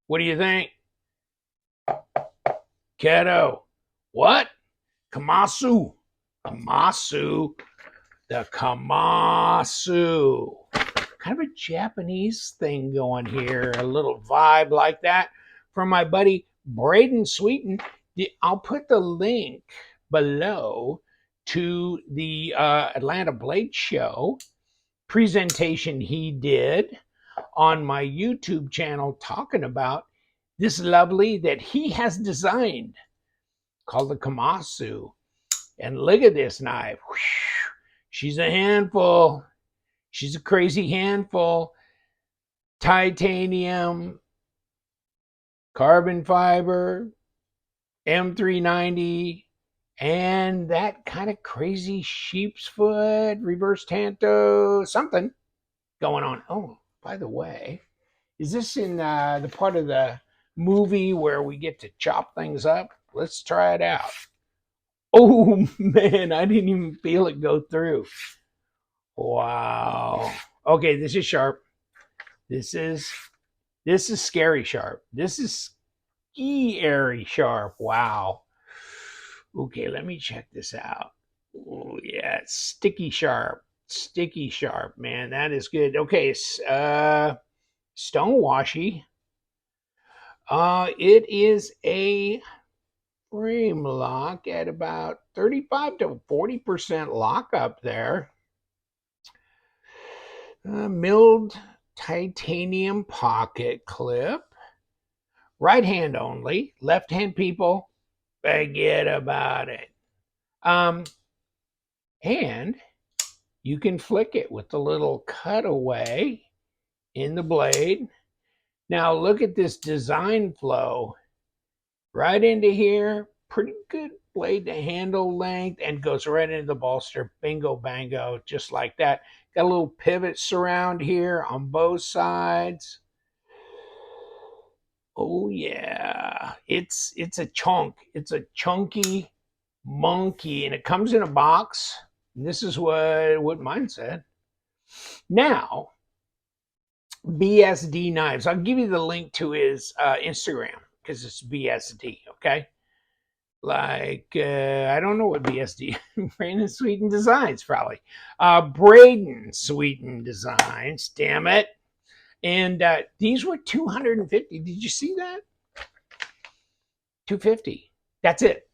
What do you think? Keto. What? Kamasu. Kamasu. The Kamasu. Kind of a Japanese thing going here. A little vibe like that from my buddy Braden Sweeten. I'll put the link below to the Atlanta Blade Show presentation he did on my YouTube channel talking about this lovely that he has designed called the Kamasu. And look at this knife. She's a handful. She's a crazy handful. Titanium, carbon fiber, M390, and that kind of crazy sheep's foot, reverse tanto, something going on. Oh, by the way, is this in the part of the movie where we get to chop things up? Let's try it out. Oh man, I didn't even feel it go through. Wow. Okay, this is sharp. This is scary sharp. This is scary sharp. Wow. Okay, let me check this out. Oh yeah, it's sticky sharp. Sticky sharp, man. That is good. Okay, stone washy. It is a frame lock at about 35 to 40% lockup there. Milled titanium pocket clip. Right hand only. Left hand people, forget about it. And you can flick it with the little cutaway in the blade. Now look at this design flow. Right into here, pretty good blade to handle length, and goes right into the bolster. Bingo bango, just like that. Got a little pivot surround here on both sides. Oh yeah, it's a chunk. It's a chunky monkey, and it comes in a box. And this is what mine said. Now, BSD Knives. I'll give you the link to his Instagram because it's BSD. Okay, like I don't know what BSD. Braden Sweeten Designs probably. Braden Sweeten Designs. Damn it. And these were 250. Did you see that? 250. That's it.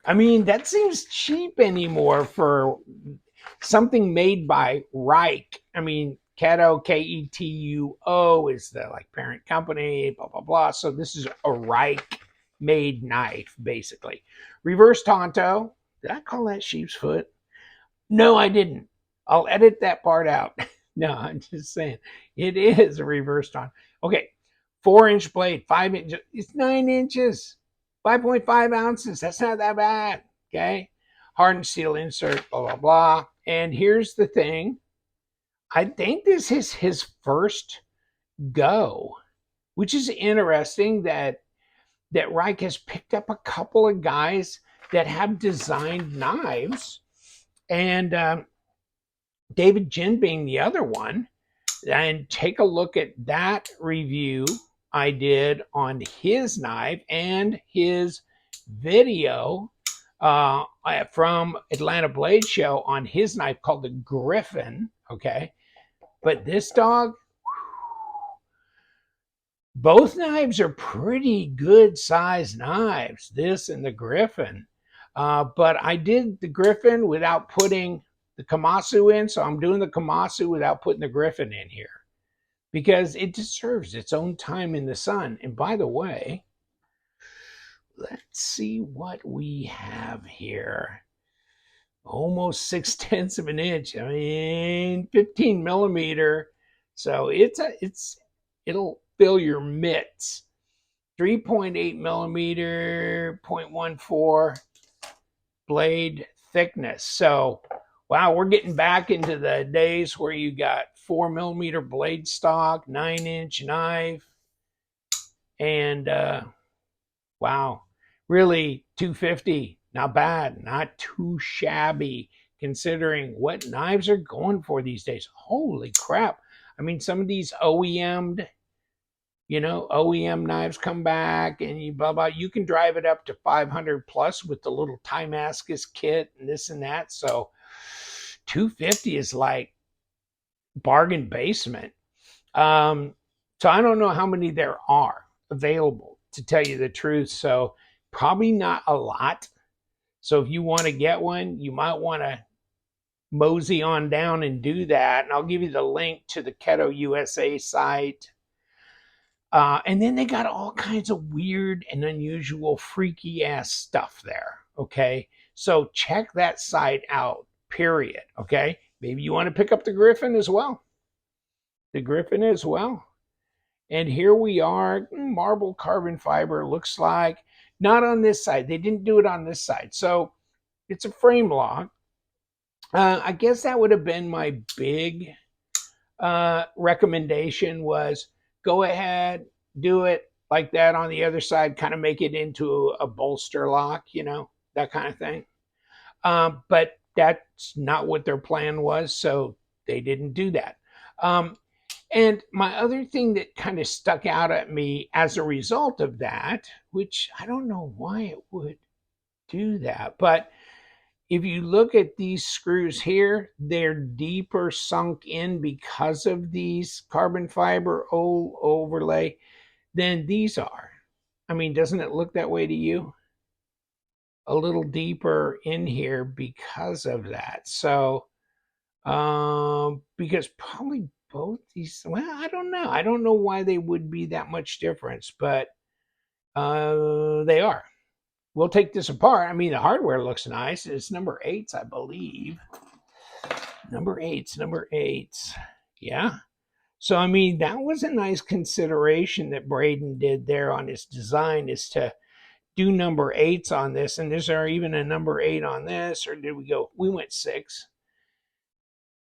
I mean, that seems cheap anymore for something made by Rike. I mean, Ketuo, Ketuo is the like parent company, blah blah blah. So this is a Rike made knife, basically. Reverse tanto. Did I call that sheep's foot? No, I didn't. I'll edit that part out. No, I'm just saying it is a reverse tanto. Okay, 4-inch blade, 5 inches. It's 9 inches, 5.5 ounces. That's not that bad. Okay, hardened steel insert, blah blah blah. And here's the thing. I think this is his first go, which is interesting that Reich has picked up a couple of guys that have designed knives, and David Jin being the other one. And take a look at that review I did on his knife and his video from Atlanta Blade Show on his knife called the Griffin. Okay. But this dog, both knives are pretty good size knives, this and the Griffin. But I did the Griffin without putting the Kamasu in, so I'm doing the Kamasu without putting the Griffin in here because it deserves its own time in the sun. And by the way, let's see what we have here. Almost 6/10 of an inch. I mean, 15 millimeter. So it'll fill your mitts. 3.8 millimeter, 0.14 blade thickness. So, wow, we're getting back into the days where you got 4 millimeter blade stock, 9-inch knife, and wow, really 250. Not bad, not too shabby considering what knives are going for these days. Holy crap. I mean, some of these OEM'd You know, OEM knives come back and you blah blah. You can drive it up to 500 plus with the little Timascus kit and this and that. So 250 is like bargain basement. Um, so I don't know how many there are available, to tell you the truth. So probably not a lot. So if you want to get one, you might want to mosey on down and do that. And I'll give you the link to the Keto USA site. And then they got all kinds of weird and unusual, freaky ass stuff there. Okay. So check that site out, period. Okay. Maybe you want to pick up the Griffin as well. The Griffin as well. And here we are, marble carbon fiber, looks like. Not on this side. They didn't do it on this side. So it's a frame lock. I guess that would have been my big recommendation was go ahead, do it like that on the other side, kind of make it into a bolster lock, you know, that kind of thing. But that's not what their plan was, so they didn't do that. And my other thing that kind of stuck out at me as a result of that, which I don't know why it would do that, but if you look at these screws here, they're deeper sunk in because of these carbon fiber overlay than these are. I mean, doesn't it look that way to you? A little deeper in here because of that. So, because probably both these, well, I don't know. I don't know why they would be that much difference, but they are. We'll take this apart. I mean, the hardware looks nice. It's number 8s, I believe. Number 8s. Yeah. So, I mean, that was a nice consideration that Braden did there on his design, is to do number 8s on this. And is there even a number 8 on this? Or did we go? We went 6.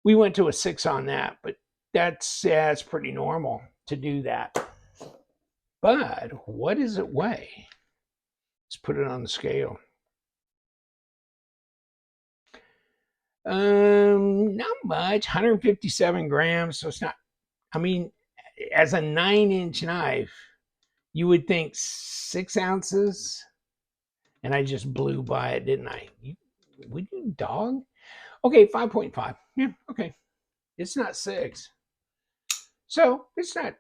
We went to a 6 on that, but that's pretty normal to do that. But what does it weigh? Let's put it on the scale. Not much, 157 grams. So it's not, I mean, as a 9-inch knife, you would think 6 ounces. And I just blew by it, didn't I? Would you, dog? Okay, 5.5. Yeah, okay. It's not 6. So it's not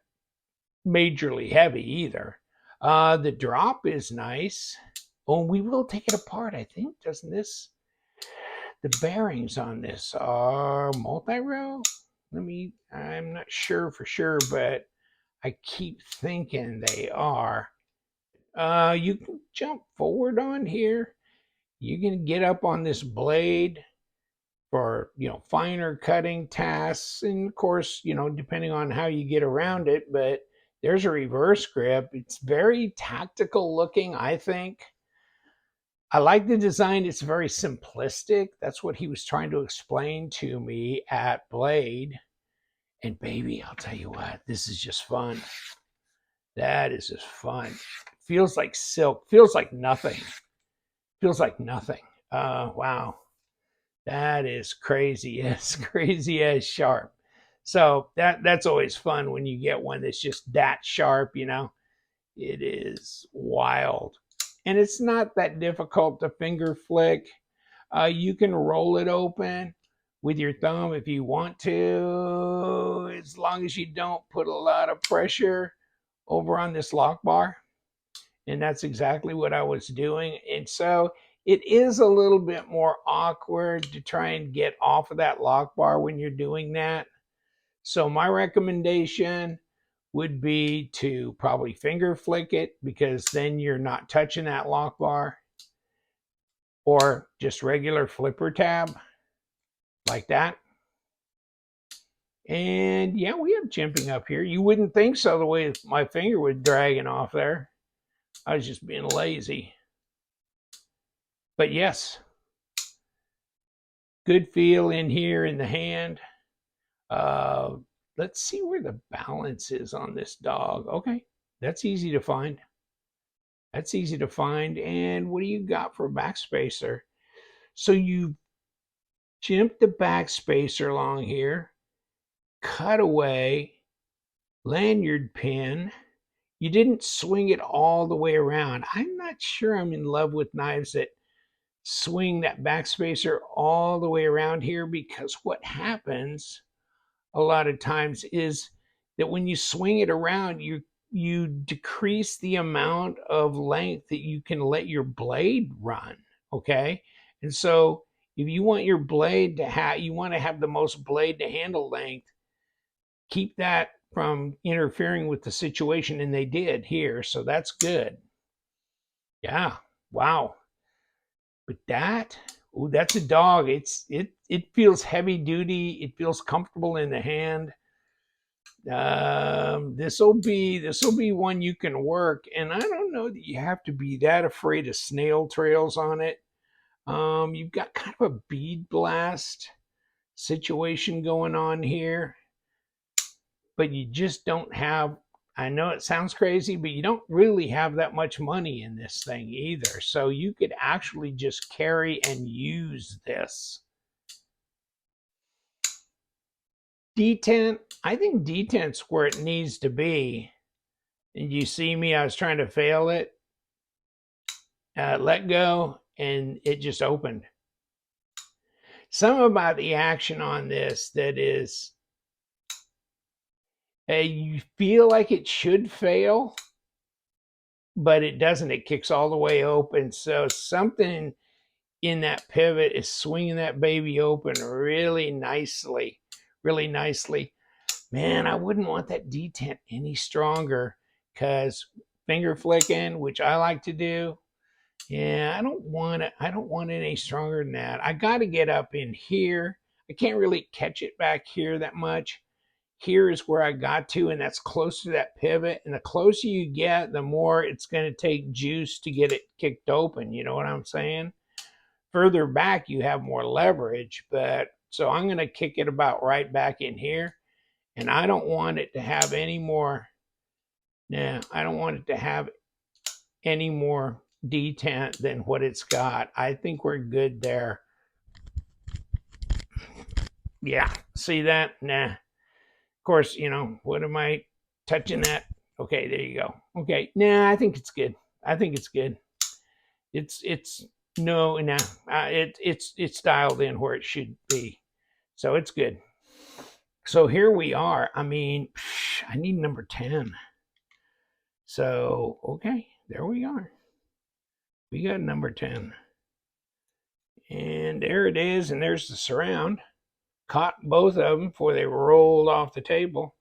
majorly heavy either. The drop is nice. Oh, we will take it apart, I think. Doesn't this? The bearings on this are multi-row. I'm not sure for sure, but I keep thinking they are. You can jump forward on here. You can get up on this blade for, finer cutting tasks. And of course, depending on how you get around it, but there's a reverse grip. It's very tactical looking, I think. I like the design. It's very simplistic. That's what he was trying to explain to me at Blade. And baby, I'll tell you what, this is just fun. That is just fun. Feels like silk. Feels like nothing. Feels like nothing. Wow. That is crazy. It's crazy as sharp. So that's always fun when you get one that's just that sharp, It is wild. And it's not that difficult to finger flick. You can roll it open with your thumb if you want to, as long as you don't put a lot of pressure over on this lock bar. And that's exactly what I was doing. And so it is a little bit more awkward to try and get off of that lock bar when you're doing that. So my recommendation would be to probably finger flick it, because then you're not touching that lock bar, or just regular flipper tab like that. And yeah, we have jimping up here. You wouldn't think so, the way my finger was dragging off there. I was just being lazy. But yes, good feel in here in the hand. Let's see where the balance is on this dog. Okay, that's easy to find. That's easy to find. And what do you got for a backspacer? So you jimp the backspacer along here, cutaway, lanyard pin, you didn't swing it all the way around. I'm not sure I'm in love with knives that swing that backspacer all the way around here, because what happens a lot of times is that when you swing it around, you decrease the amount of length that you can let your blade run. Okay. And so if you want your blade to have, you want to have the most blade to handle length, keep that from interfering with the situation. And they did here. So that's good. Yeah. Wow. But that, oh, that's a dog. It feels heavy duty. It feels comfortable in the hand. This will be one you can work, and I don't know that you have to be that afraid of snail trails on it. You've got kind of a bead blast situation going on here, but you just don't have. I know it sounds crazy, but you don't really have that much money in this thing either. So you could actually just carry and use this. Detent, I think detent's where it needs to be. And you see me, I was trying to fail it, let go, and it just opened. Something about the action on this that is, you feel like it should fail, but it doesn't. It kicks all the way open. So something in that pivot is swinging that baby open really nicely, really nicely. Man, I wouldn't want that detent any stronger, because finger flicking, which I like to do, yeah, I don't want it. I don't want it any stronger than that. I got to get up in here. I can't really catch it back here that much. Here is where I got to, and that's close to that pivot. And the closer you get, the more it's going to take juice to get it kicked open. You know what I'm saying? Further back, you have more leverage. But so I'm going to kick it about right back in here. And I don't want it to have any more. Nah, I don't want it to have any more detent than what it's got. I think we're good there. Yeah, see that? Nah. Of course, what am I touching that? Okay, there you go. Okay, nah, I think it's good. I think it's good. It's no, nah. It's dialed in where it should be, so it's good. So here we are. I mean, I need number 10. So okay, there we are. We got number 10. And there it is, and there's the surround. Caught both of them before they rolled off the table.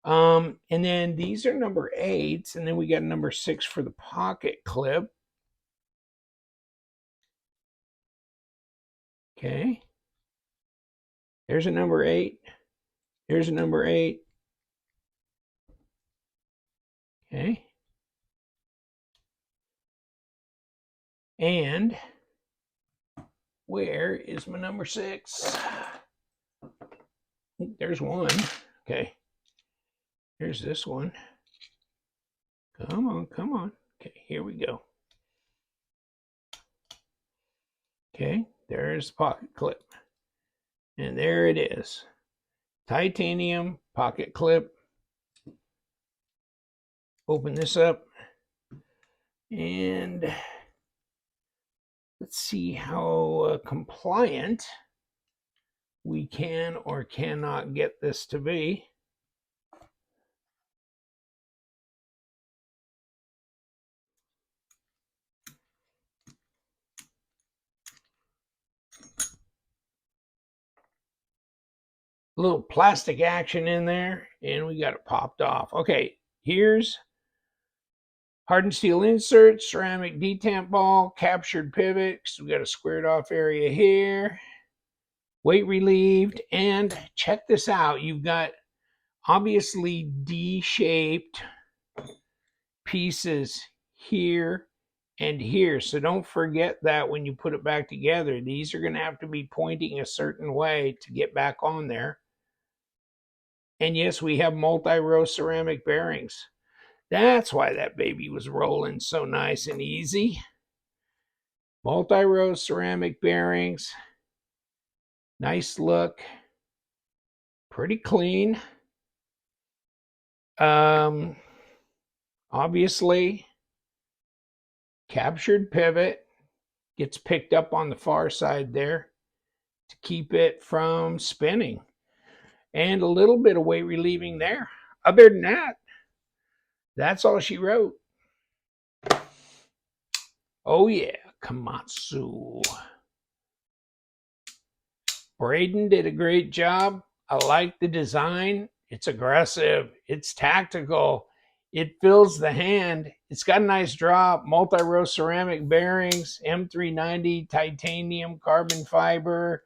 And then these are number 8s, and then we got number 6 for the pocket clip. Okay. There's a number 8. Here's a number 8. Okay. And where is my number 6? There's one. Okay. Here's this one. Come on, come on. Okay, here we go. Okay, there's the pocket clip. And there it is. Titanium pocket clip. Open this up. And let's see how compliant we can or cannot get this to be. A little plastic action in there, and we got it popped off. Okay, here's hardened steel insert, ceramic detamp ball, captured pivot. So we got a squared off area here. Weight relieved, and check this out. You've got obviously D-shaped pieces here and here. So don't forget that when you put it back together. These are going to have to be pointing a certain way to get back on there. And yes, we have multi-row ceramic bearings. That's why that baby was rolling so nice and easy. Multi-row ceramic bearings. Nice look. Pretty clean. Obviously, captured pivot gets picked up on the far side there to keep it from spinning, and a little bit of weight relieving there. Other than that, that's all she wrote. Oh yeah, Kamasu. Braden did a great job. I like the design. It's aggressive. It's tactical. It fills the hand. It's got a nice drop, multi-row ceramic bearings, M390 titanium carbon fiber.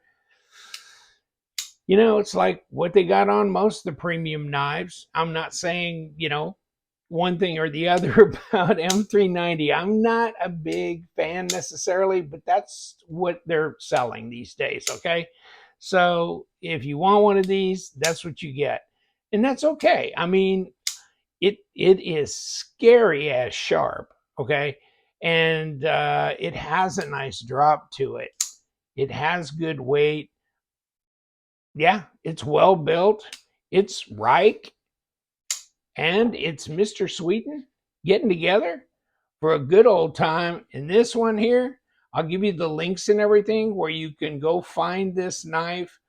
You know, it's like what they got on most of the premium knives. I'm not saying, one thing or the other about M390. I'm not a big fan necessarily, but that's what they're selling these days, okay? So if you want one of these, that's what you get. And that's okay. I mean, it is scary as sharp, okay? And it has a nice drop to it. It has good weight. Yeah, it's well built. It's Rike and it's Mr. Sweeten getting together for a good old time. And this one here, I'll give you the links and everything where you can go find this knife.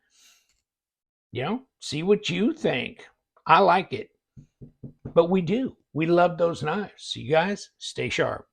See what you think. I like it, but we do. We love those knives. So you guys stay sharp.